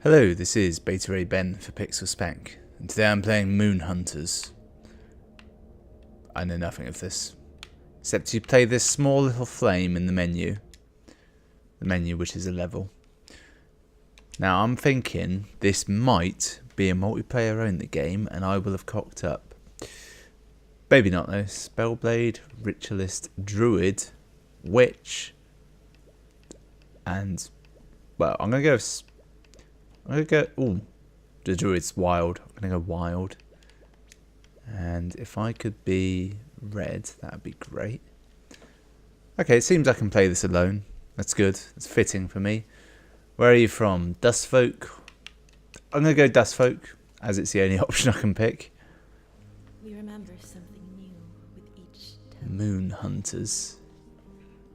Hello, this is Beta Ray Ben for Pixel Spank, and today I'm playing Moon Hunters. I know nothing of this, except you play this small little flame in the menu which is a level. Now I'm thinking this might be a multiplayer only game, and I will have cocked up. Maybe not though. Spellblade, Ritualist, Druid, Witch, and well, I'm gonna go. Ooh, the Druid's wild. I'm gonna go wild. And if I could be red, that'd be great. Okay, it seems I can play this alone. That's good. It's fitting for me. Where are you from? Dustfolk? I'm gonna go Dustfolk, as it's the only option I can pick. We remember something new with each temple. Moon Hunters.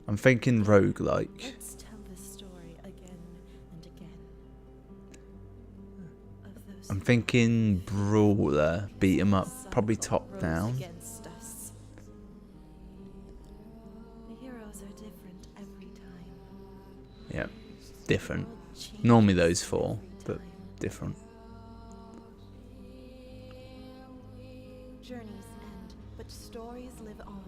I'm thinking roguelike. Let's tell the story again and again. Of those I'm thinking brawler, beat 'em up, sun probably top rose down. against us. The heroes are different every time. Yeah, different. World changes Normally those four, every but time. different. Journeys end, but stories live on.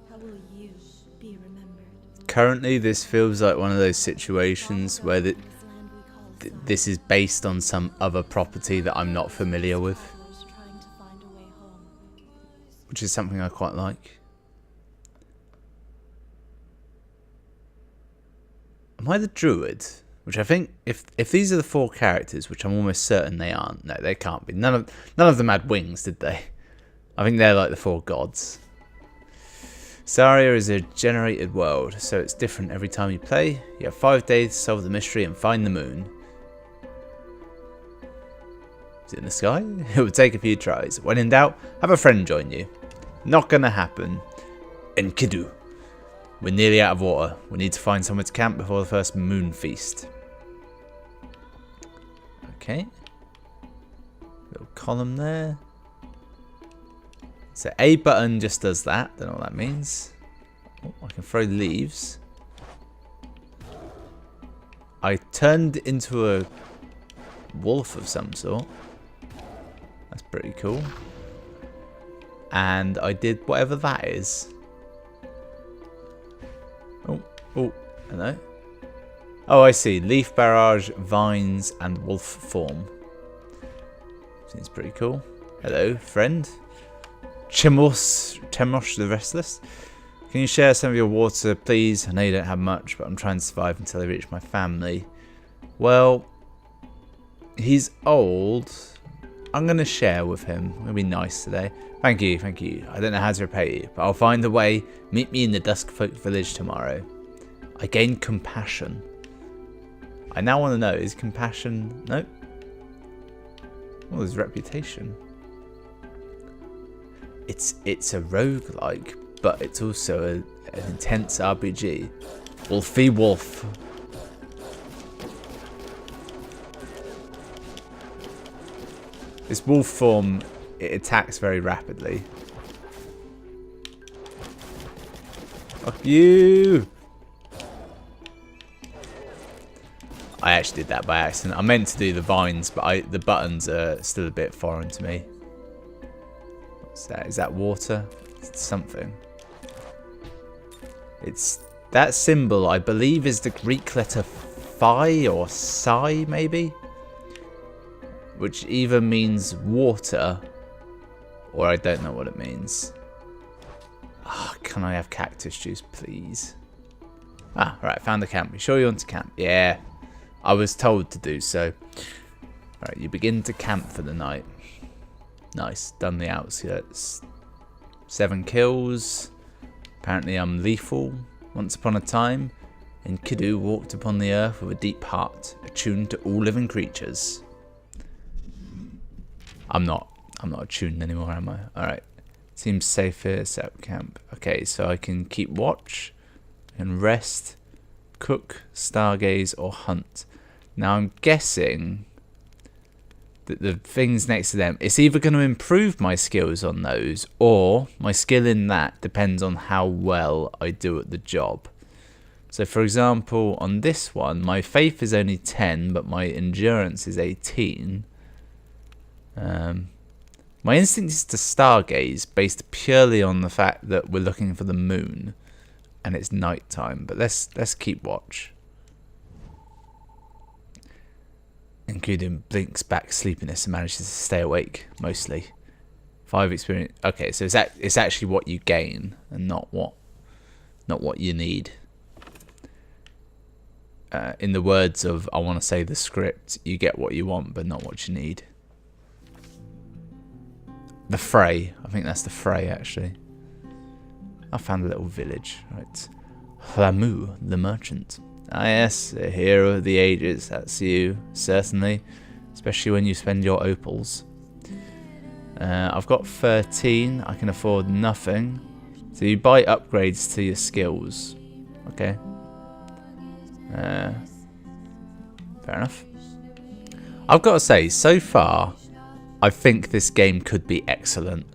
How will you be remembered? Currently, this feels like one of those situations where This land we call sun. this is based on some other property that I'm not familiar with, Travelers trying to find a way home. which is something I quite like. Am I the druid? Which I think, if these are the four characters, which I'm almost certain they aren't. No, they can't be. None of them had wings, did they? I think they're like the four gods. Saria is a generated world, so it's different every time you play. You have 5 days to solve the mystery and find the moon. Is it in the sky? It would take a few tries. When in doubt, have a friend join you. Not gonna happen. Enkidu. We're nearly out of water. We need to find somewhere to camp before the first moon feast. Okay. Little column there. So A button just does that. Don't know what that means. Oh, I can throw leaves. I turned into a wolf of some sort. That's pretty cool. And I did whatever that is. Oh, hello. Oh, I see. Leaf barrage, vines, and wolf form. Seems pretty cool. Hello, friend. Chemosh the Restless. Can you share some of your water, please? I know you don't have much, but I'm trying to survive until I reach my family. Well, he's old. I'm going to share with him. I'm going to be nice today. Thank you, thank you. I don't know how to repay you, but I'll find a way. Meet me in the Duskfolk village tomorrow. I gained compassion. I now want to know, is compassion... Nope. Well, there's reputation. It's a roguelike, but it's also an intense RPG. Wolfie Wolf. This wolf form, it attacks very rapidly. Fuck you! I actually did that by accident. I meant to do the vines, but the buttons are still a bit foreign to me. What's that? Is that water? It's something. It's that symbol, I believe, is the Greek letter phi or psi, maybe? Which either means water, or I don't know what it means. Ah, can I have cactus juice, please? Ah, right, found the camp. You sure you want to camp? Yeah, I was told to do so. Right, you begin to camp for the night. Nice, done the outskirts. 7 kills. Apparently I'm lethal. Once upon a time, Enkidu walked upon the earth with a deep heart, attuned to all living creatures. I'm not attuned anymore, am I? Alright. Seems safe here, set up camp. Okay, so I can keep watch, I can rest, cook, stargaze, or hunt. Now I'm guessing that the things next to them, it's either going to improve my skills on those, or my skill in that depends on how well I do at the job. So for example, on this one, my faith is only 10, but my endurance is 18. My instinct is to stargaze based purely on the fact that we're looking for the moon and it's nighttime. But let's keep watch. Including blinks back sleepiness and manages to stay awake mostly. 5 experience. Okay, so it's actually what you gain and not what you need. In the words of, I want to say, the script, you get what you want, but not what you need. The Fray. I think that's the Fray, actually. I found a little village, right? Hlamu, the merchant. Ah, yes, a hero of the ages. That's you, certainly. Especially when you spend your opals. I've got 13. I can afford nothing. So you buy upgrades to your skills. Okay. Fair enough. I've got to say, so far, I think this game could be excellent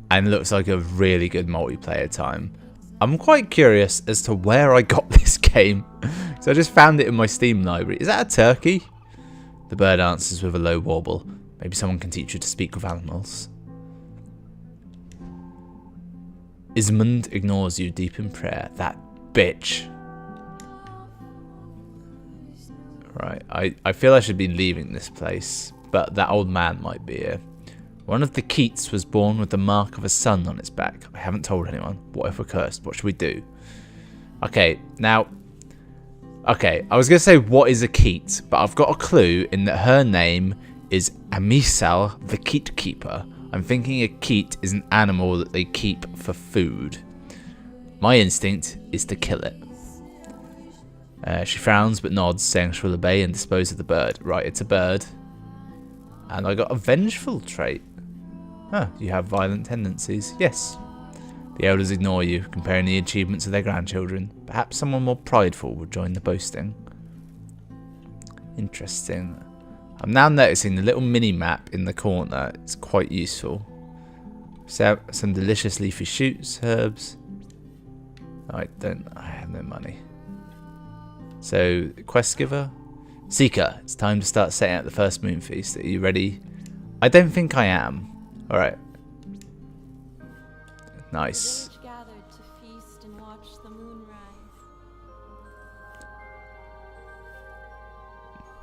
and looks like a really good multiplayer time. I'm quite curious as to where I got this game. So I just found it in my Steam library. Is that a turkey? The bird answers with a low warble. Maybe someone can teach you to speak with animals. Ismond ignores you deep in prayer. That bitch. Right, I feel I should be leaving this place, but that old man might be here. One of the Keats was born with the mark of a sun on its back. I haven't told anyone. What if we're cursed? What should we do? Okay, now... Okay, I was going to say what is a Keat, but I've got a clue in that her name is Amisal, the Keat Keeper. I'm thinking a Keat is an animal that they keep for food. My instinct is to kill it. She frowns but nods, saying she'll obey and dispose of the bird. Right, it's a bird. And I got a vengeful trait. Huh, you have violent tendencies. Yes. The elders ignore you, comparing the achievements of their grandchildren. Perhaps someone more prideful would join the boasting. Interesting. I'm now noticing the little mini-map in the corner. It's quite useful. So, some delicious leafy shoots, herbs. I have no money. So, quest giver. Seeker, it's time to start setting up the first moon feast. Are you ready? I don't think I am. Alright. Nice. Gathered to feast and watch the moon rise.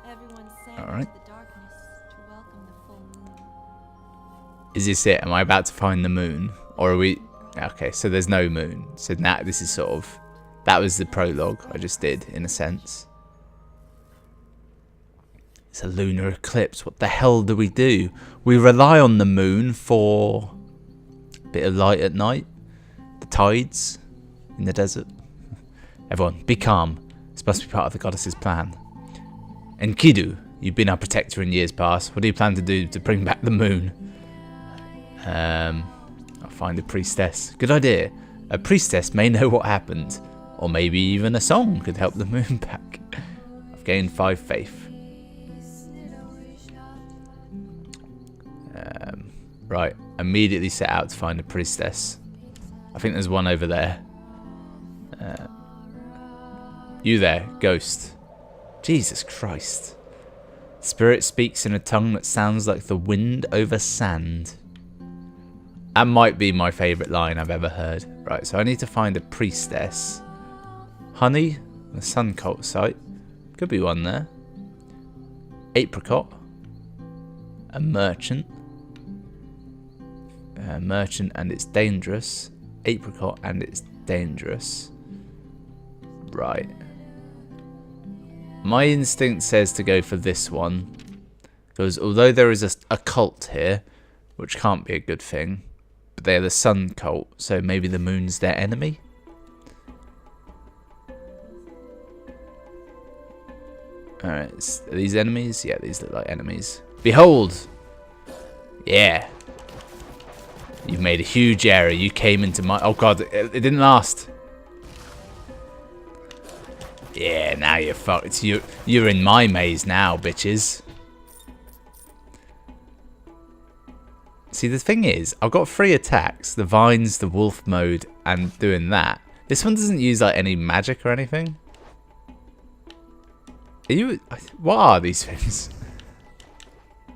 Everyone sang into the darkness to welcome the full moon. Is this it? Am I about to find the moon? Or are we... Okay, so there's no moon. So now this is sort of... That was the prologue I just did, in a sense. It's a lunar eclipse. What the hell do? We rely on the moon for a bit of light at night. The tides in the desert. Everyone, be calm. This must be part of the goddess's plan. Enkidu, you've been our protector in years past. What do you plan to do to bring back the moon? I'll find a priestess. Good idea. A priestess may know what happened. Or maybe even a song could help the moon back. I've gained 5 faith. Right, immediately set out to find a priestess. I think there's one over there. You there, ghost. Jesus Christ. Spirit speaks in a tongue that sounds like the wind over sand. That might be my favourite line I've ever heard. Right, so I need to find a priestess. Honey, the sun cult site. Could be one there. Apricot. A merchant. Merchant and it's dangerous. Apricot and it's dangerous. Right. My instinct says to go for this one. Because although there is a cult here, which can't be a good thing, but they're the sun cult, so maybe the moon's their enemy? Alright, are these enemies? Yeah, these look like enemies. Behold! Yeah. You've made a huge error. You came into my... Oh god, it didn't last. Yeah, now you're fucked. You're in my maze now, bitches. See, the thing is, I've got 3 attacks. The vines, the wolf mode, and doing that. This one doesn't use like any magic or anything. Are you... What are these things?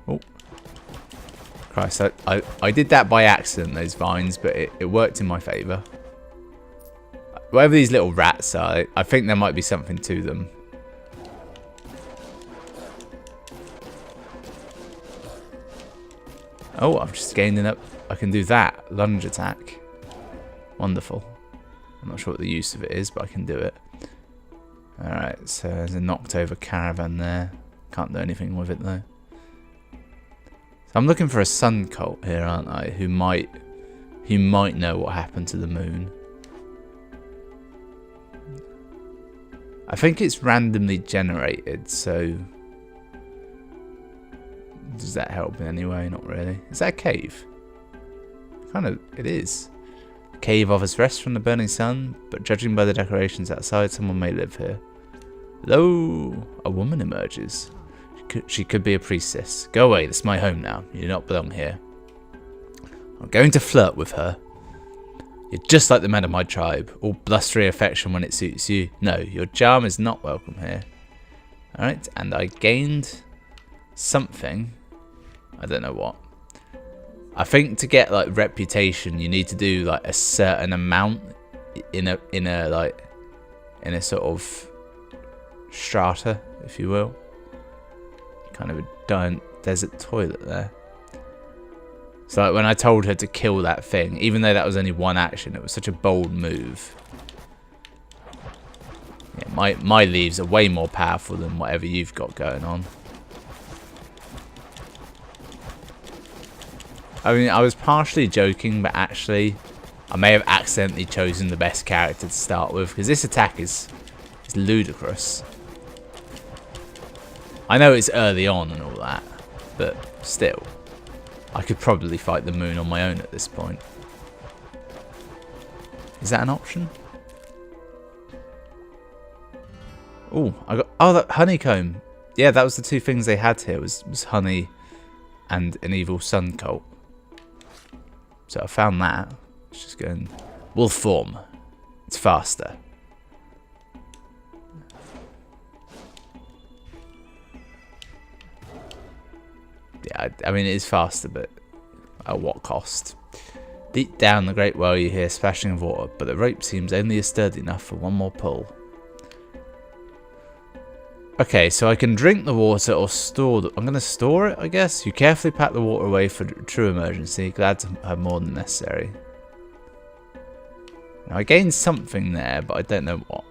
Oh. Christ, I did that by accident, those vines, but it worked in my favour. Whatever these little rats are, I think there might be something to them. Oh, I've just gained an up. I can do that. Lunge attack. Wonderful. I'm not sure what the use of it is, but I can do it. Alright, so there's a knocked over caravan there. Can't do anything with it though. So I'm looking for a sun cult here, aren't I? Who might know what happened to the moon. I think it's randomly generated, so does that help in any way? Not really. Is that a cave? Kind of, it is. The cave offers rest from the burning sun, but judging by the decorations outside, someone may live here. Lo! A woman emerges. She could be a priestess. Go away, this is my home now. You do not belong here. I'm going to flirt with her. You're just like the men of my tribe, all blustery affection when it suits you. No, your charm is not welcome here. Alright, and I gained something. I don't know what. I think to get like reputation, you need to do like a certain amount in a sort of strata, if you will. Kind of a giant desert toilet there. So like when I told her to kill that thing, even though that was only one action, it was such a bold move. Yeah, my leaves are way more powerful than whatever you've got going on. I mean, I was partially joking, but actually, I may have accidentally chosen the best character to start with, because this attack is ludicrous. I know it's early on and all that, but still. I could probably fight the moon on my own at this point. Is that an option? Oh, that honeycomb. Yeah, that was the two things they had here, was honey and an evil sun cult. So I found that. Let's just go and... Wolf form. It's faster. Yeah, I mean, it is faster, but at what cost? Deep down the great well you hear splashing of water, but the rope seems only sturdy enough for one more pull. Okay, so I can drink the water or store I'm going to store it, I guess. You carefully pack the water away for true emergency. Glad to have more than necessary. Now, I gained something there, but I don't know what.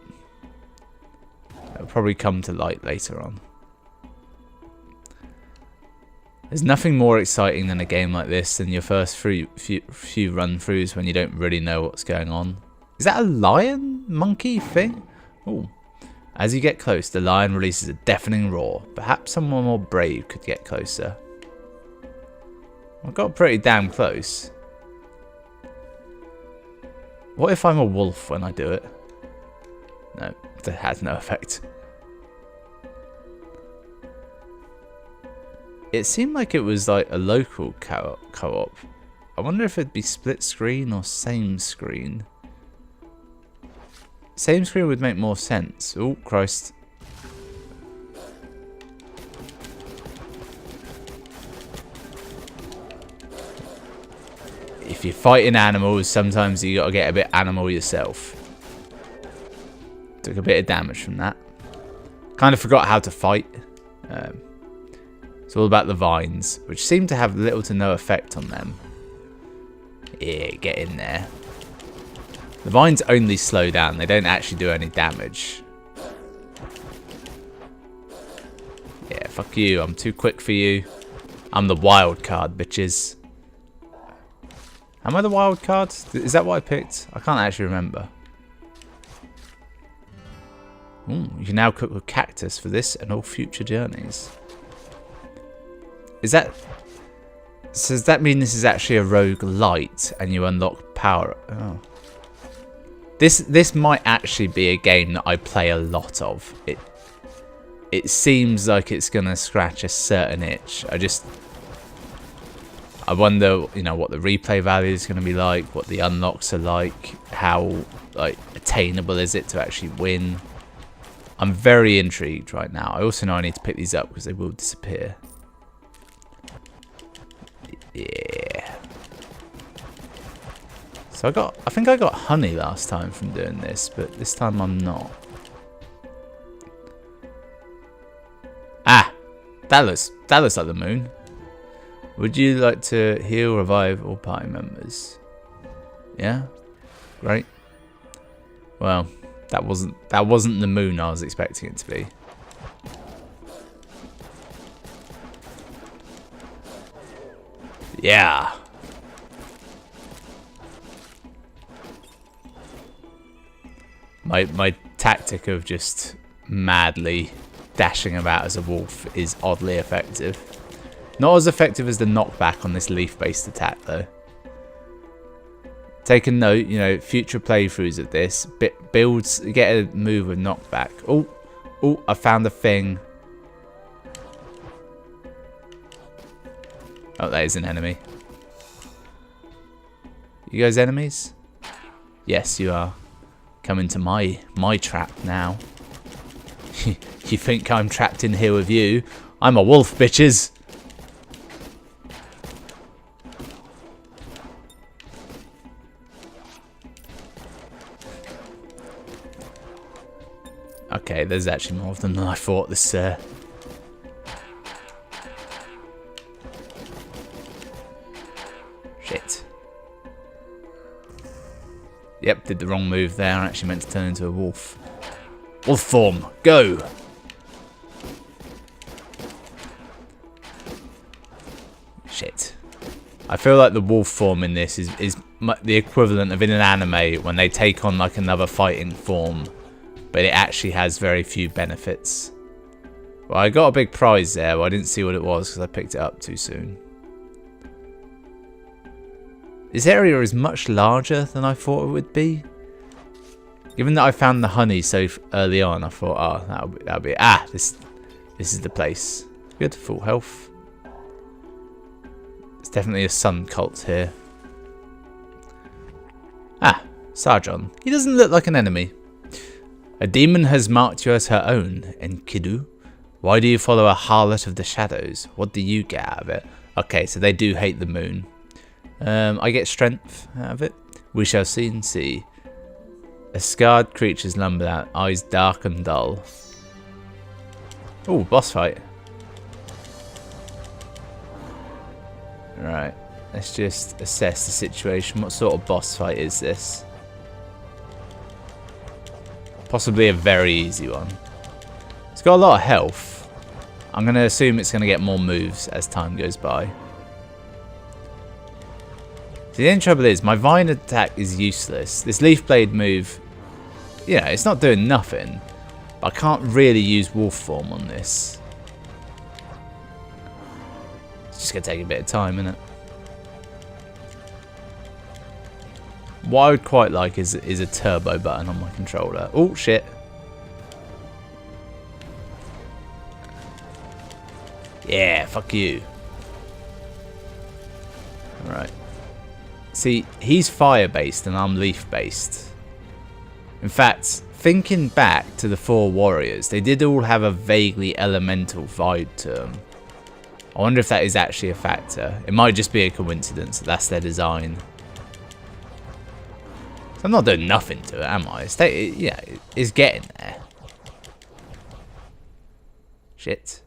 It'll probably come to light later on. There's nothing more exciting than a game like this than your first few run-throughs when you don't really know what's going on. Is that a lion monkey thing? Ooh. As you get close, the lion releases a deafening roar. Perhaps someone more brave could get closer. I got pretty damn close. What if I'm a wolf when I do it? No, that has no effect. It seemed like it was like a local co-op. I wonder if it'd be split screen or same screen. Same screen would make more sense. Oh, Christ. If you're fighting animals, sometimes you gotta get a bit animal yourself. Took a bit of damage from that. Kind of forgot how to fight. It's all about the vines, which seem to have little to no effect on them. Yeah, get in there. The vines only slow down, they don't actually do any damage. Yeah, fuck you, I'm too quick for you. I'm the wild card, bitches. Am I the wild card? Is that what I picked? I can't actually remember. Ooh, you can now cook with cactus for this and all future journeys. Is that... So does that mean this is actually a rogue light and you unlock power? Oh. This might actually be a game that I play a lot of. It seems like it's gonna scratch a certain itch. I wonder, you know, what the replay value is gonna be like, what the unlocks are like, how like attainable is it to actually win. I'm very intrigued right now. I also know I need to pick these up because they will disappear. Yeah. So I think I got honey last time from doing this, but this time I'm not. Ah, that looks like the moon. Would you like to heal, revive all party members? Yeah, great. Well, that wasn't the moon I was expecting it to be. Yeah. My tactic of just madly dashing about as a wolf is oddly effective. Not as effective as the knockback on this leaf-based attack, though. Take a note, you know, future playthroughs of this builds, get a move with knockback. Oh, I found a thing. Oh, that is an enemy. You guys enemies? Yes, you are. Come into my trap now. You think I'm trapped in here with you? I'm a wolf, bitches. Okay, there's actually more of them than I thought. This shit. Yep, did the wrong move there. I actually meant to turn into a wolf. Wolf form, go! Shit. I feel like the wolf form in this is the equivalent of in an anime when they take on like another fighting form, but it actually has very few benefits. Well, I got a big prize there, but I didn't see what it was because I picked it up too soon. This area is much larger than I thought it would be. Given that I found the honey so early on, I thought, oh, that'll be it. This is the place. Good, full health. It's definitely a sun cult here. Ah, Sargon. He doesn't look like an enemy. A demon has marked you as her own, Enkidu. Why do you follow a harlot of the shadows? What do you get out of it? Okay, so they do hate the moon. I get strength out of it. We shall soon see. A scarred creature's lumbered out, eyes dark and dull. Oh, boss fight. Right, let's just assess the situation. What sort of boss fight is this? Possibly a very easy one. It's got a lot of health. I'm going to assume it's going to get more moves as time goes by. The only trouble is, my vine attack is useless. This leaf blade move, yeah, it's not doing nothing. But I can't really use wolf form on this. It's just going to take a bit of time, isn't it? What I would quite like is a turbo button on my controller. Oh, shit. Yeah, fuck you. Alright. See, he's fire-based and I'm leaf-based. In fact, thinking back to the 4 warriors, they did all have a vaguely elemental vibe to them. I wonder if that is actually a factor. It might just be a coincidence that that's their design. So I'm not doing nothing to it, am I? Yeah, it's getting there. Shit.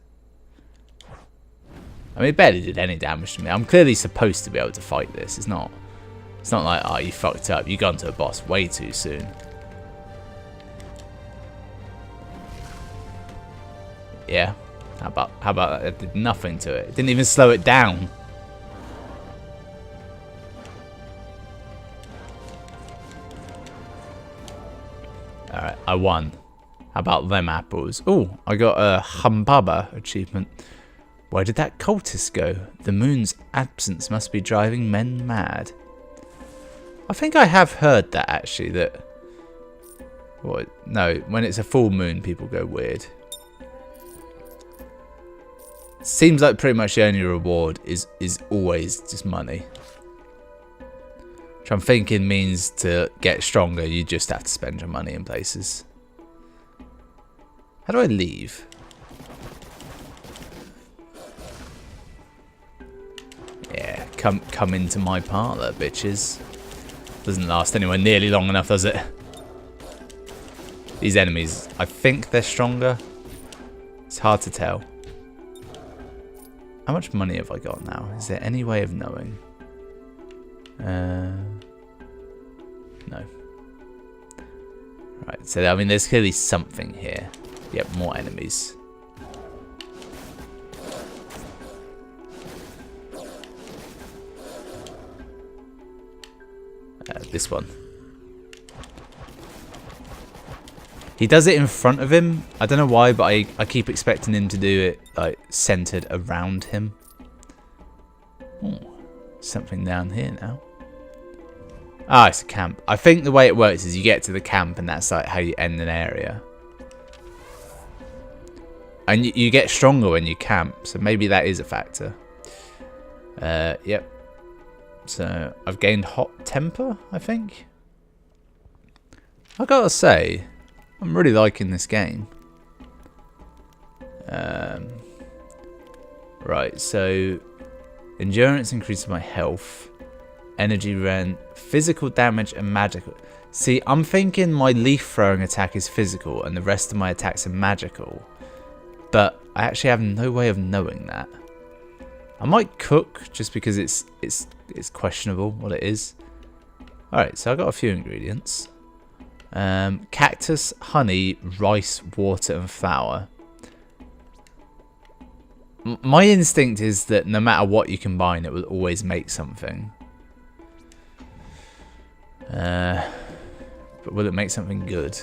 I mean, it barely did any damage to me. I'm clearly supposed to be able to fight this. It's not like, oh, you fucked up. You got into a boss way too soon. Yeah. How about that? It did nothing to it. It didn't even slow it down. Alright, I won. How about them apples? Oh, I got a Humbaba achievement. Where did that cultist go? The moon's absence must be driving men mad. I think I have heard that actually, that... What? No, when it's a full moon people go weird. Seems like pretty much the only reward is always just money. Which I'm thinking means to get stronger you just have to spend your money in places. How do I leave? Yeah, come into my parlour, bitches. Doesn't last anywhere nearly long enough, does it? These enemies, I think they're stronger. It's hard to tell. How much money have I got now? Is there any way of knowing? No. Right, so I mean there's clearly something here. Yep, more enemies. This one. He does it in front of him. I don't know why, but I keep expecting him to do it like centered around him. Oh, something down here now. Ah, it's a camp. I think the way it works is you get to the camp and that's like how you end an area. And you get stronger when you camp, so maybe that is a factor. Yep. So I've gained hot temper, I think. I gotta say, I'm really liking this game. Right, so endurance increases my health, energy rent, physical damage, and magical. See, I'm thinking my leaf throwing attack is physical and the rest of my attacks are magical, but I actually have no way of knowing that. I might cook just because it's questionable what it is. Alright, so I got a few ingredients. Cactus, honey, rice, water, and flour. My instinct is that no matter what you combine, it will always make something. But will it make something good?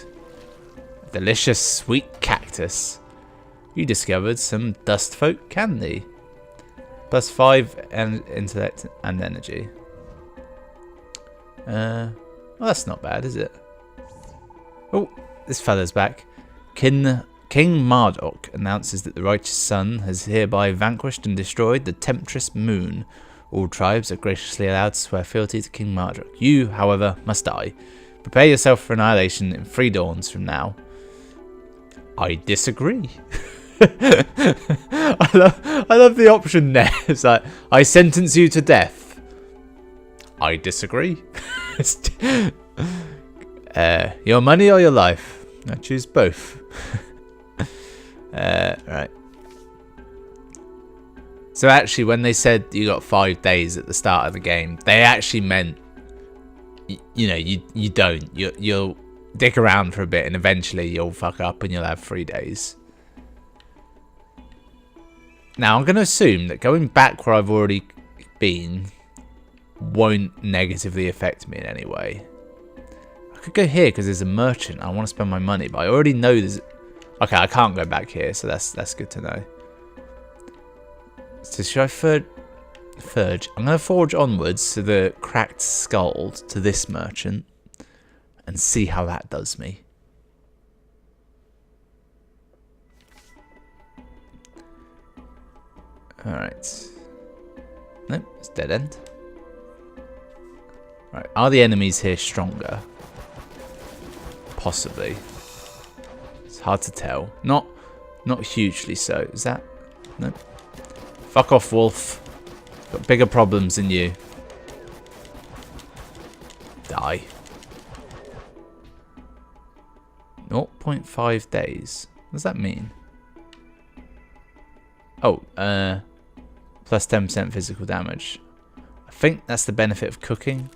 Delicious sweet cactus. You discovered some dust folk candy. +5 intellect and energy. Well, that's not bad, is it? Oh, this fella's back. King Marduk announces that the righteous sun has hereby vanquished and destroyed the temptress moon. All tribes are graciously allowed to swear fealty to King Marduk. You, however, must die. Prepare yourself for annihilation in 3 dawns from now. I disagree. I love the option there. It's like, I sentence you to death. I disagree. Your money or your life? I choose both. Right. So actually, when they said you got 5 days at the start of the game, they actually meant, you know, you don't. You'll dick around for a bit, and eventually you'll fuck up, and you'll have 3 days. Now, I'm going to assume that going back where I've already been won't negatively affect me in any way. I could go here because there's a merchant. I want to spend my money, but I already know there's... Okay, I can't go back here, so that's good to know. So should I forge? I'm going to forge onwards to the cracked skull to this merchant and see how that does me. Alright. Nope, it's dead end. Right, are the enemies here stronger? Possibly. It's hard to tell. Not hugely so. Is that? Nope. Fuck off, wolf. Got bigger problems than you. Die. 0.5 days. What does that mean? Oh, plus 10% physical damage. I think that's the benefit of cooking.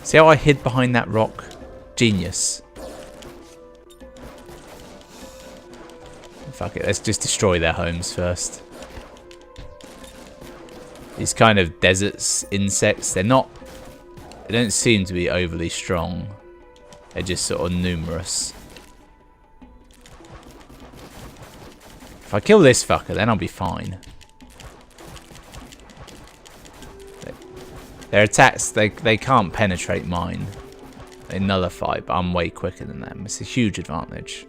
See how I hid behind that rock? Genius. Fuck it, let's just destroy their homes first. These kind of deserts, insects, they don't seem to be overly strong. They're just sort of numerous. If I kill this fucker, then I'll be fine. Their attacks, they can't penetrate mine. They nullify, but I'm way quicker than them. It's a huge advantage.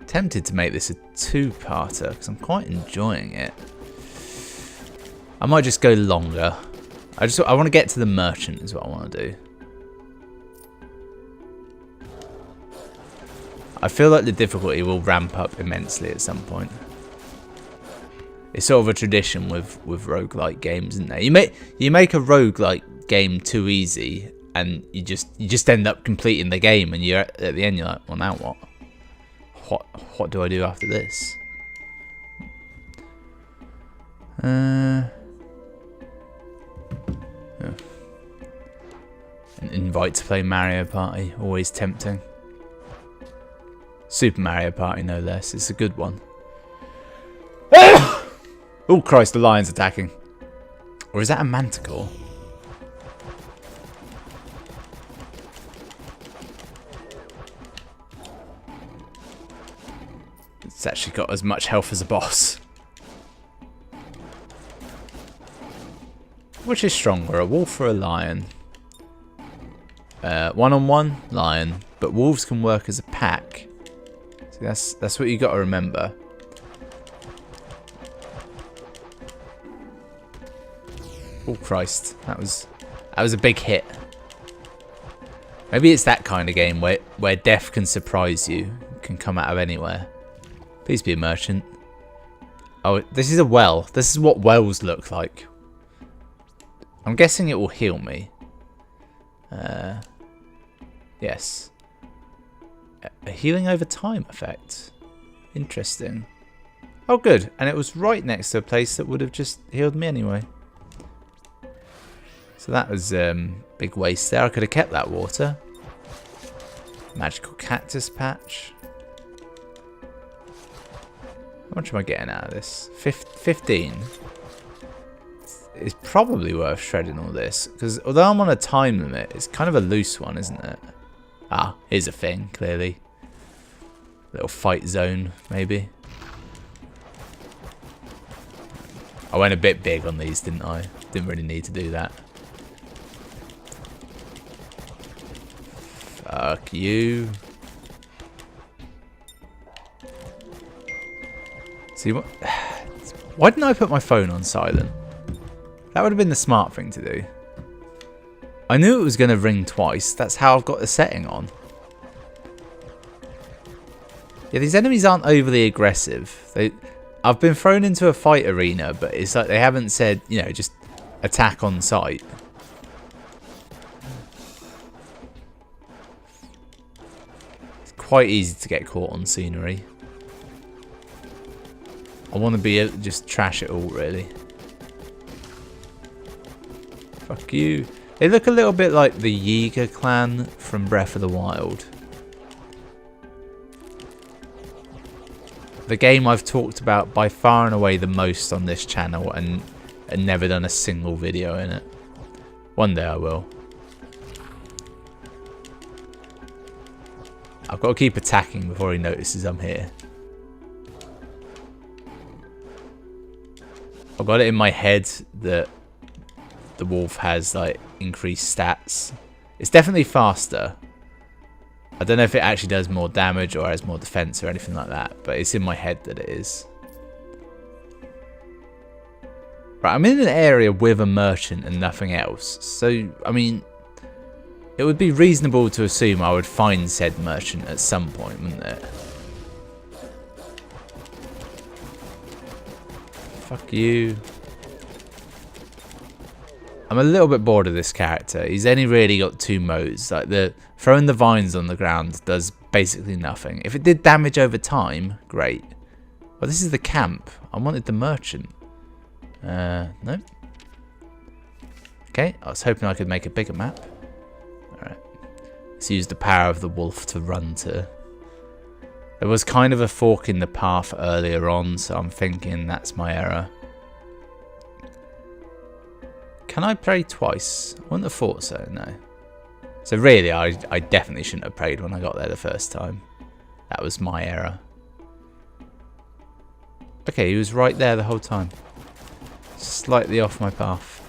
I'm tempted to make this a 2-parter because I'm quite enjoying it. I might just go longer. I want to get to the merchant is what I want to do. I feel like the difficulty will ramp up immensely at some point. It's sort of a tradition with roguelike games, isn't there? You make a roguelike game too easy and you just end up completing the game, and you're at the end you're like, well, now what? What do I do after this? Yeah. An invite to play Mario Party, always tempting. Super Mario Party, no less. It's a good one. Oh Christ, the lion's attacking. Or is that a manticore? It's actually got as much health as a boss. Which is stronger, a wolf or a lion? One-on-one, lion. But wolves can work as a pack. So that's what you got to remember. Oh Christ, that was a big hit. Maybe it's that kind of game where death can surprise you, can come out of anywhere. Please be a merchant. Oh, this is a well. This is what wells look like. I'm guessing it will heal me. Yes. A healing over time effect. Interesting. Oh, good. And it was right next to a place that would have just healed me anyway. So that was big waste there. I could have kept that water. Magical cactus patch. How much am I getting out of this? 15. It's probably worth shredding all this, because although I'm on a time limit, it's kind of a loose one, isn't it? Ah, here's a thing, clearly. Little fight zone, maybe. I went a bit big on these, didn't I? Didn't really need to do that. Fuck you. See what? Why didn't I put my phone on silent? That would have been the smart thing to do. I knew it was going to ring twice. That's how I've got the setting on. Yeah, these enemies aren't overly aggressive. I've been thrown into a fight arena, but it's like they haven't said, you know, just attack on sight. It's quite easy to get caught on scenery. I want to be able to just trash it all, really. Fuck you. They look a little bit like the Yeager clan from Breath of the Wild. The game I've talked about by far and away the most on this channel, and never done a single video in it. One day I will. I've got to keep attacking before he notices I'm here. I've got it in my head that the wolf has like increased stats. It's definitely faster. I don't know if it actually does more damage or has more defense or anything like that, but it's in my head that it is. Right, I'm in an area with a merchant and nothing else, so I mean, it would be reasonable to assume I would find said merchant at some point, wouldn't it? Fuck you. I'm a little bit bored of this character. He's only really got 2 modes. Like throwing the vines on the ground does basically nothing. If it did damage over time, great. Well, this is the camp. I wanted the merchant. No. Okay, I was hoping I could make a bigger map. Alright. Let's use the power of the wolf to run to. There was kind of a fork in the path earlier on, so I'm thinking that's my error. Can I pray twice? I wouldn't have thought so, no. So really, I definitely shouldn't have prayed when I got there the first time. That was my error. Okay, he was right there the whole time. Slightly off my path.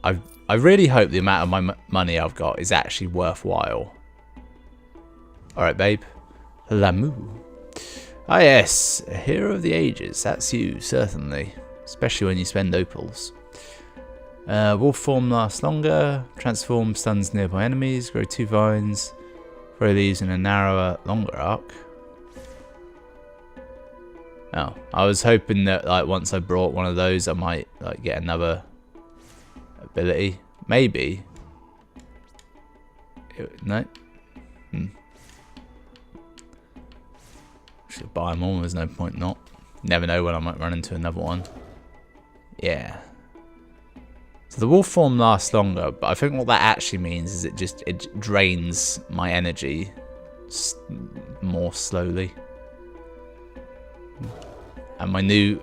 I really hope the amount of my money I've got is actually worthwhile. Alright, babe. Lamu. Ah yes, a hero of the ages. That's you, certainly. especially when you spend opals. Wolf form lasts longer. Transform stuns nearby enemies. Grow 2 vines. Throw these in a narrower, longer arc. Oh, I was hoping that like once I brought one of those, I might like get another ability. Maybe. No. Should buy them all. There's no point not. Never know when I might run into another one. Yeah. So the wolf form lasts longer, but I think what that actually means is it drains my energy more slowly. And my new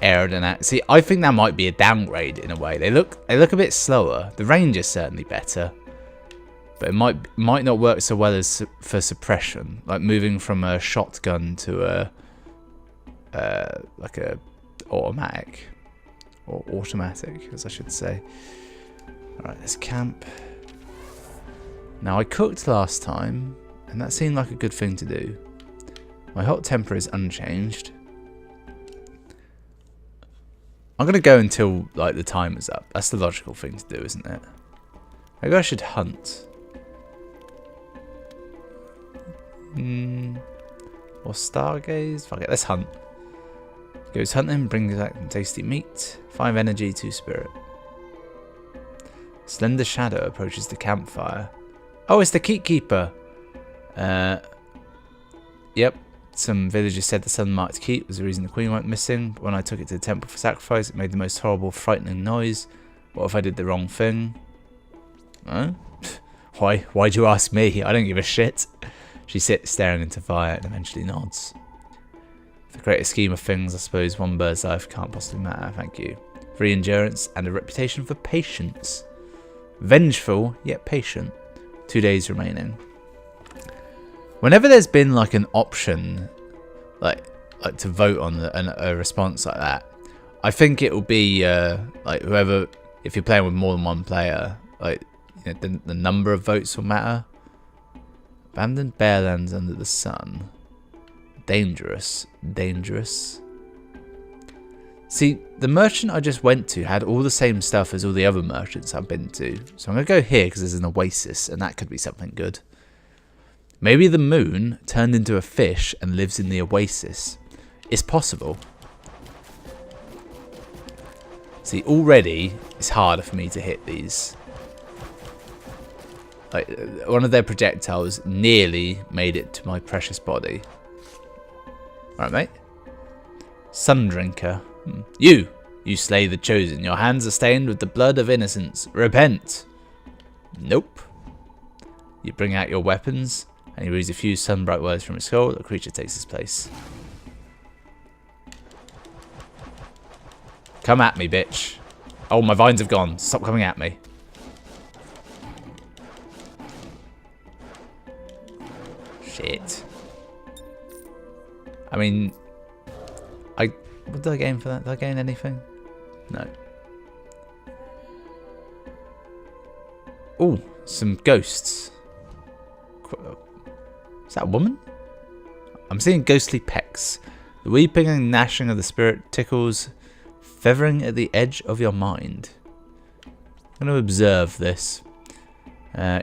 aerodynamic. See, I think that might be a downgrade in a way. They look a bit slower. The range is certainly better, but it might not work so well as for suppression. Like moving from a shotgun to like a automatic. Or automatic, as I should say. Alright, let's camp. Now, I cooked last time, and that seemed like a good thing to do. My hot temper is unchanged. I'm going to go until like the timer's up. That's the logical thing to do, isn't it? Maybe I should hunt. Or stargaze? Fuck it, let's hunt. Goes hunting, brings back some tasty meat. 5 energy, 2 spirit. Slender shadow approaches the campfire. Oh, it's the keep keeper. Yep. Some villagers said the sun-marked keep was the reason the queen went missing. But when I took it to the temple for sacrifice, it made the most horrible, frightening noise. What if I did the wrong thing? Huh? Why'd you ask me? I don't give a shit. She sits staring into fire and eventually nods. For the greater scheme of things, I suppose one bird's life can't possibly matter, thank you. 3 endurance and a reputation for patience. Vengeful, yet patient. 2 days remaining. Whenever there's been like an option, like to vote on a response like that, I think it will be like whoever, if you're playing with more than one player, like you know, the number of votes will matter. Abandoned Bearlands under the sun. Dangerous. Dangerous. See, the merchant I just went to had all the same stuff as all the other merchants I've been to. So I'm going to go here because there's an oasis and that could be something good. Maybe the moon turned into a fish and lives in the oasis. It's possible. See, already it's harder for me to hit these. Like, one of their projectiles nearly made it to my precious body. Alright, mate. Sundrinker. You slay the chosen. Your hands are stained with the blood of innocence. Repent. Nope. You bring out your weapons, and he reads a few sunbright words from his skull. The creature takes his place. Come at me, bitch. Oh, my vines have gone. Stop coming at me. Shit. I mean, what did I gain for that? Did I gain anything? No. Oh, some ghosts. Is that a woman? I'm seeing ghostly pecs. The weeping and gnashing of the spirit tickles, feathering at the edge of your mind. I'm going to observe this.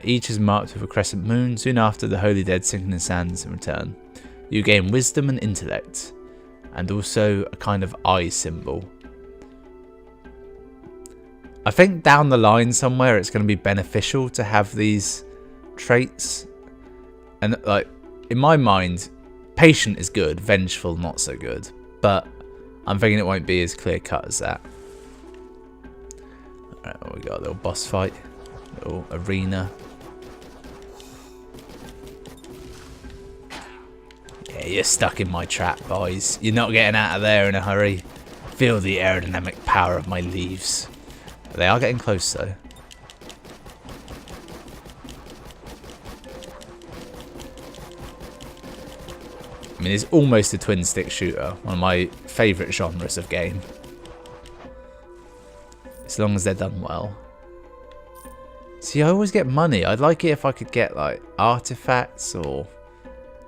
Each is marked with a crescent moon. Soon after, the holy dead sink in the sands and return. You gain wisdom and intellect, and also a kind of eye symbol. I think down the line somewhere it's going to be beneficial to have these traits. And like in my mind, patient is good, vengeful not so good. But I'm thinking it won't be as clear cut as that. Alright, well, we got a little boss fight, little arena. Yeah, you're stuck in my trap, boys. You're not getting out of there in a hurry. Feel the aerodynamic power of my leaves. They are getting close, though. I mean, it's almost a twin-stick shooter. One of my favourite genres of game. As long as they're done well. See, I always get money. I'd like it if I could get, like, artifacts or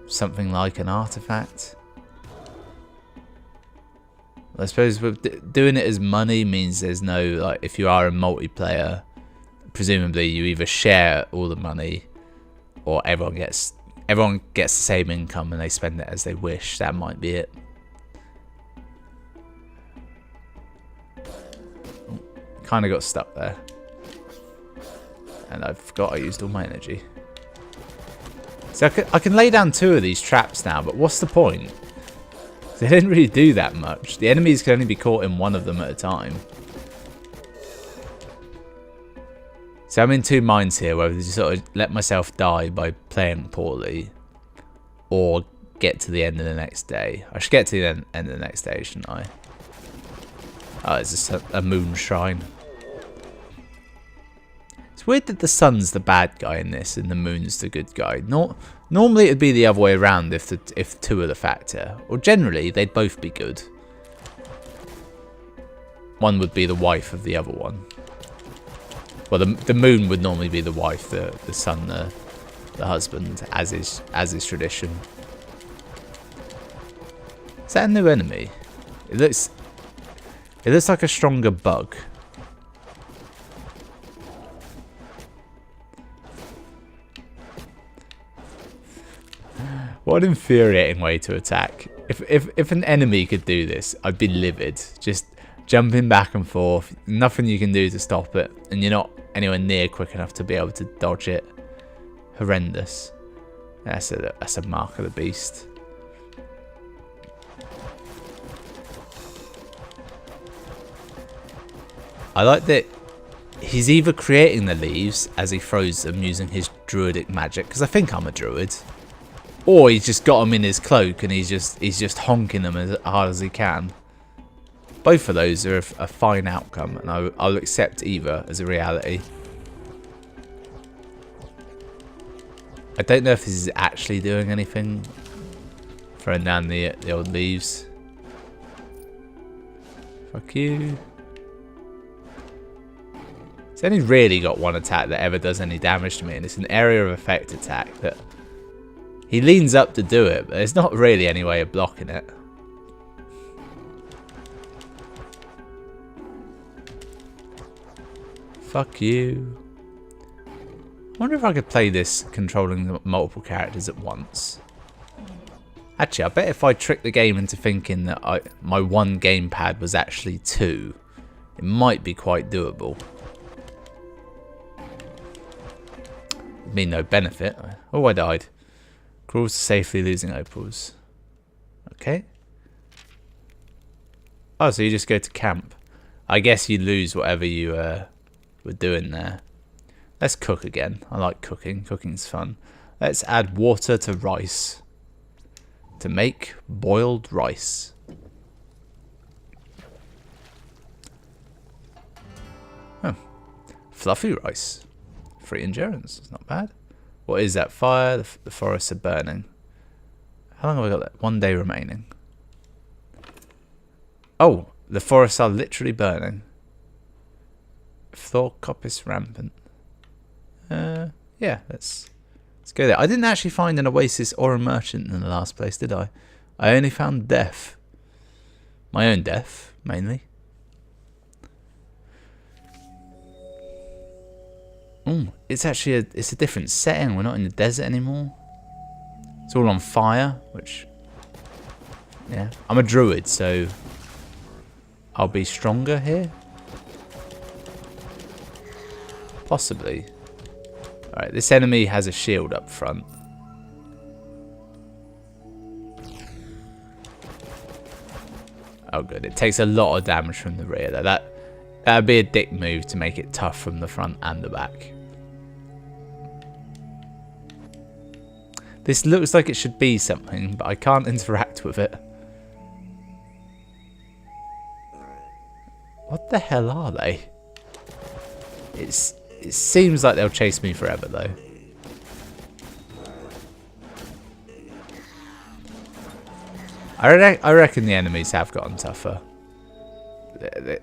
something like an artifact. I suppose with doing it as money means there's no, like, if you are a multiplayer, presumably you either share all the money or everyone gets the same income and they spend it as they wish. That might be it. Kind of got stuck there. And I forgot I used all my energy. So I can lay down 2 of these traps now, but what's the point? They didn't really do that much. The enemies can only be caught in one of them at a time. So I'm in 2 minds here, whether to sort of let myself die by playing poorly or get to the end of the next day. I should get to the end of the next day, shouldn't I? Oh, it's just a moon shrine. It's weird that the sun's the bad guy in this and the moon's the good guy. Normally it'd be the other way around if 2 are the factor. Or generally, they'd both be good. One would be the wife of the other one. Well, the moon would normally be the wife, the sun the husband, as is tradition. Is that a new enemy? It looks like a stronger bug. What an infuriating way to attack. If an enemy could do this, I'd be livid. Just jumping back and forth, nothing you can do to stop it, and you're not anywhere near quick enough to be able to dodge it. Horrendous. That's a mark of the beast. I like that he's either creating the leaves as he throws them using his druidic magic, because I think I'm a druid, or he's just got them in his cloak and he's just honking them as hard as he can. Both of those are a fine outcome, and I'll accept either as a reality. I don't know if this is actually doing anything. Throwing down the old leaves. Fuck you. It's only really got one attack that ever does any damage to me, and it's an area of effect attack that he leans up to do it, but there's not really any way of blocking it. Fuck you. I wonder if I could play this controlling multiple characters at once. Actually, I bet if I trick the game into thinking that my one gamepad was actually 2, it might be quite doable. It'd be no benefit. Oh, I died. Crawls to safely losing opals. Okay. Oh, so you just go to camp. I guess you lose whatever you were doing there. Let's cook again. I like cooking. Cooking's fun. Let's add water to rice. To make boiled rice. Oh. Fluffy rice. 3 endurance. It's not bad. What is that? Fire. The forests are burning. How long have I got left? 1 day remaining. Oh. The forests are literally burning. Thor coppice rampant. Yeah, let's go there. I didn't actually find an oasis or a merchant in the last place, did I? I only found death. My own death, mainly. It's actually it's a different setting. We're not in the desert anymore. It's all on fire, which, yeah. I'm a druid, so I'll be stronger here. Possibly. Alright, this enemy has a shield up front. Oh good, it takes a lot of damage from the rear though. That'd be a dick move to make it tough from the front and the back. This looks like it should be something, but I can't interact with it. What the hell are they? It seems like they'll chase me forever, though. I reckon the enemies have gotten tougher.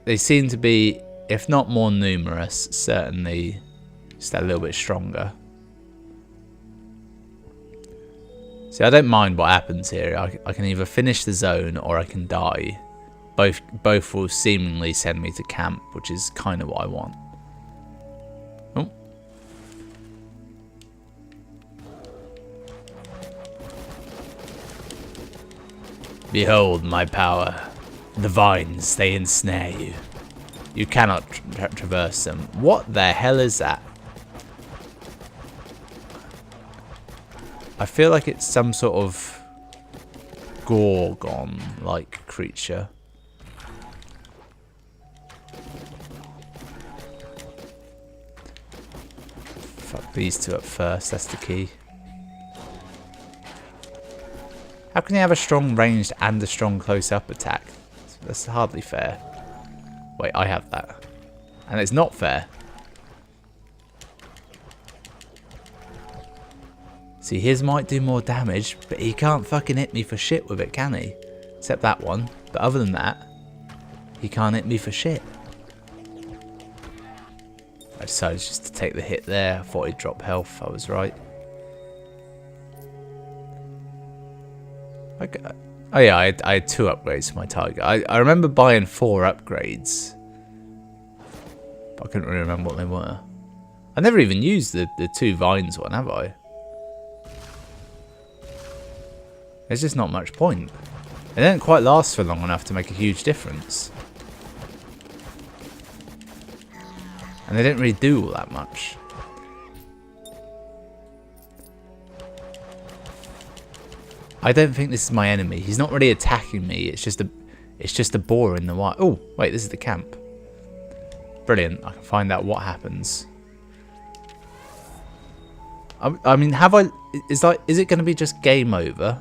They seem to be, if not more numerous, certainly just a little bit stronger. See, I don't mind what happens here. I can either finish the zone or I can die. both will seemingly send me to camp, which is kind of what I want. Oh. Behold my power. The vines, they ensnare you. You cannot traverse them. What the hell is that? I feel like it's some sort of Gorgon-like creature. Fuck these two up first, that's the key. How can you have a strong ranged and a strong close-up attack? That's hardly fair. Wait, I have that. And it's not fair. See, his might do more damage, but he can't fucking hit me for shit with it, can he? Except that one. But other than that, he can't hit me for shit. I decided just to take the hit there. I thought he'd drop health. I was right. Okay. Oh yeah, I had 2 upgrades to my target. I remember buying 4 upgrades. But I couldn't really remember what they were. I never even used the 2 vines one, have I? There's just not much point. They don't quite last for long enough to make a huge difference. And they don't really do all that much. I don't think this is my enemy. He's not really attacking me. It's just a boar in the wild. Oh, wait, this is the camp. Brilliant. I can find out what happens. I mean, is it going to be just game over?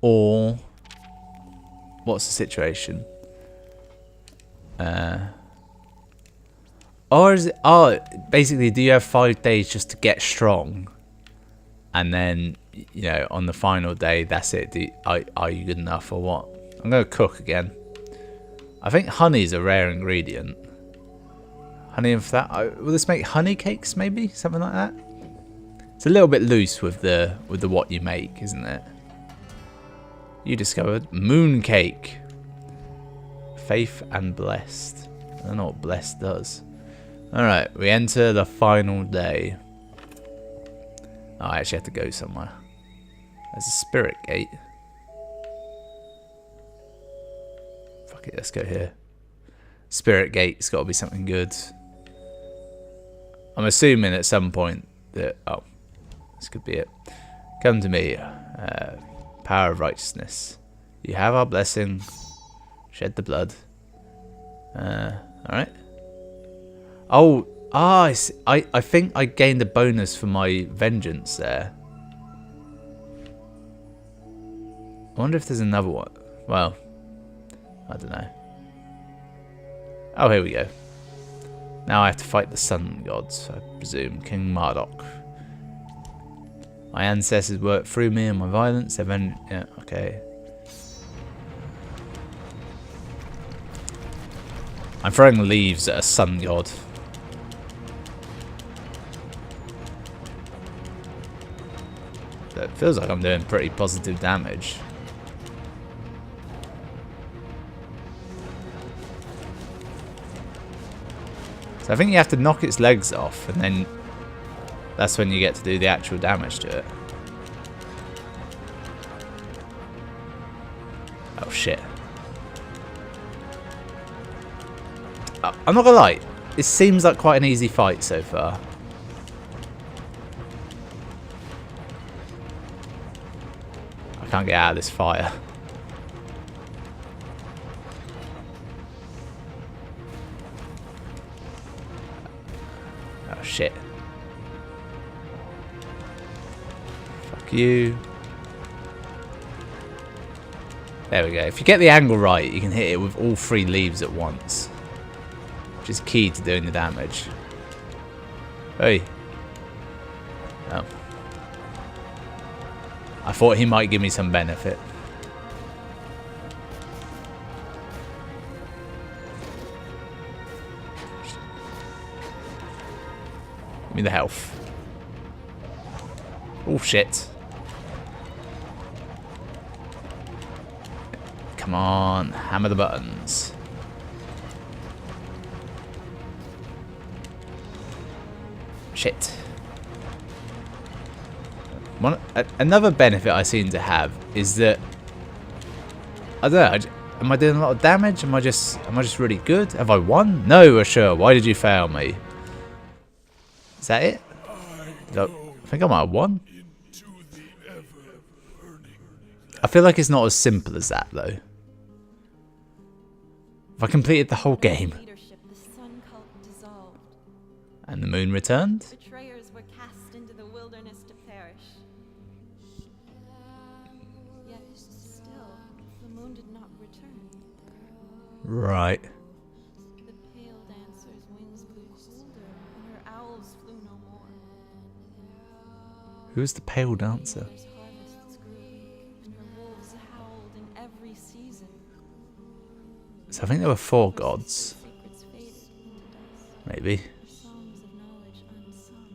Or what's the situation? Or is it? Oh, basically, do you have 5 days just to get strong, and then on the final day, that's it? Are you good enough or what? I'm gonna cook again. I think honey is a rare ingredient. Honey and that. Will this make honey cakes? Maybe something like that. It's a little bit loose with the what you make, isn't it? You discovered moon cake. Faith and blessed. I don't know what blessed does. Alright, we enter the final day. Oh, I actually have to go somewhere. There's a spirit gate. Fuck it, let's go here. Spirit gate's got to be something good. I'm assuming at some point that... Oh, this could be it. Come to me. Power of righteousness. You have our blessing. Shed the blood. Alright. Oh, I think I gained a bonus for my vengeance there. I wonder if there's another one. Well, I don't know. Oh, here we go. Now I have to fight the sun gods, I presume. King Marduk. My ancestors worked through me and my violence. Yeah, okay. I'm throwing leaves at a sun god. It feels like I'm doing pretty positive damage. So I think you have to knock its legs off, and then that's when you get to do the actual damage to it. Oh shit. I'm not gonna lie, it seems like quite an easy fight so far. I can't get out of this fire. Oh shit. Fuck you. There we go. If you get the angle right, you can hit it with all 3 leaves at once. Which is key to doing the damage. Hey. Oh. I thought he might give me some benefit. Give me the health. Oh shit. Come on, hammer the buttons. Shit. Another benefit I seem to have is that I don't know. Am I doing a lot of damage? Am I just really good? Have I won? No, sure. Why did you fail me? Is that it? I think I might have won. I feel like it's not as simple as that though. If I completed the whole game and the moon returned. Betrayers were cast into the wilderness to perish. Yet still, the moon did not return. Right. The pale dancer's wings grew colder, and her owls flew no more. Who's the pale dancer? Mother's harvests grew weak, and her wolves howled in every season. So I think there were 4 gods. Secrets faded into dust. Maybe. Songs of knowledge unsung.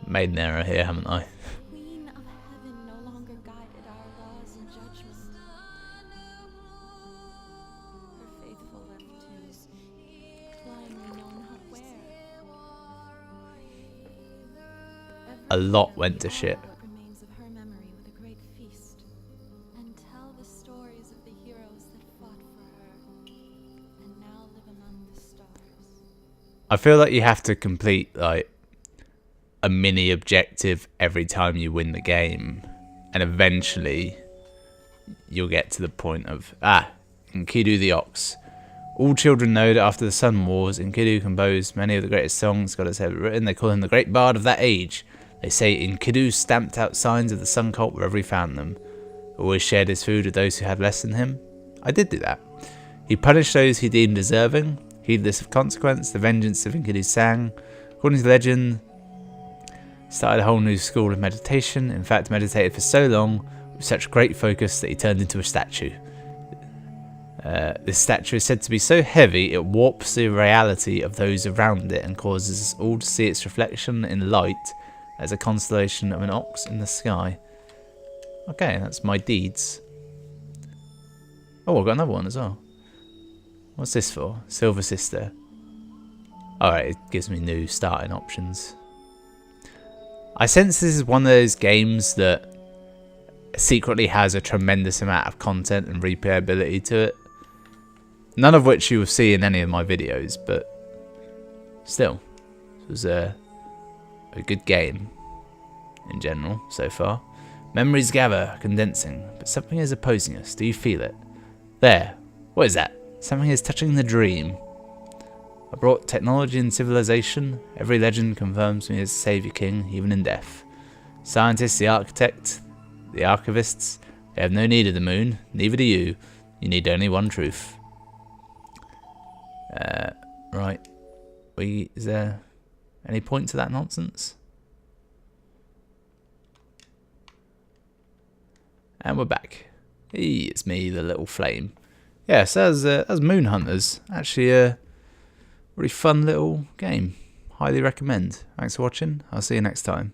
Made an error here, haven't I? Queen of heaven no longer guided our laws and judgment. Her faithful left too, flying we know not where. A lot went to shit. What remains of her memory with a great feast, and tell the stories of the heroes that fought for her, and now live among the stars. I feel like you have to complete like a mini objective every time you win the game, and eventually you'll get to the point of Enkidu the Ox. All children know that after the Sun Wars, Enkidu composed many of the greatest songs God has ever written. They call him the great bard of that age. They say Enkidu stamped out signs of the sun cult wherever he found them. Always shared his food with those who had less than him. I did do that. He punished those he deemed deserving, heedless of consequence. The vengeance of Enkidu sang. According to legend, started a whole new school of meditation. In fact, meditated for so long with such great focus that he turned into a statue. This statue is said to be so heavy it warps the reality of those around it and causes us all to see its reflection in light as a constellation of an ox in the sky. Okay, that's my deeds. Oh, I've got another one as well. What's this for? Silver Sister. Alright, it gives me new starting options. I sense this is one of those games that secretly has a tremendous amount of content and replayability to it. None of which you will see in any of my videos, but still, it was a good game in general so far. Memories gather, condensing, but something is opposing us. Do you feel it? There. What is that? Something is touching the dream. I brought technology and civilization. Every legend confirms me as Saviour King, even in death. Scientists, the architect, the archivists, they have no need of the moon. Neither do you. You need only one truth. Right. Is there any point to that nonsense? And we're back. Hey, it's me, the little flame. Yeah, so as Moon Hunters. Actually, a really fun little game. Highly recommend. Thanks for watching. I'll see you next time.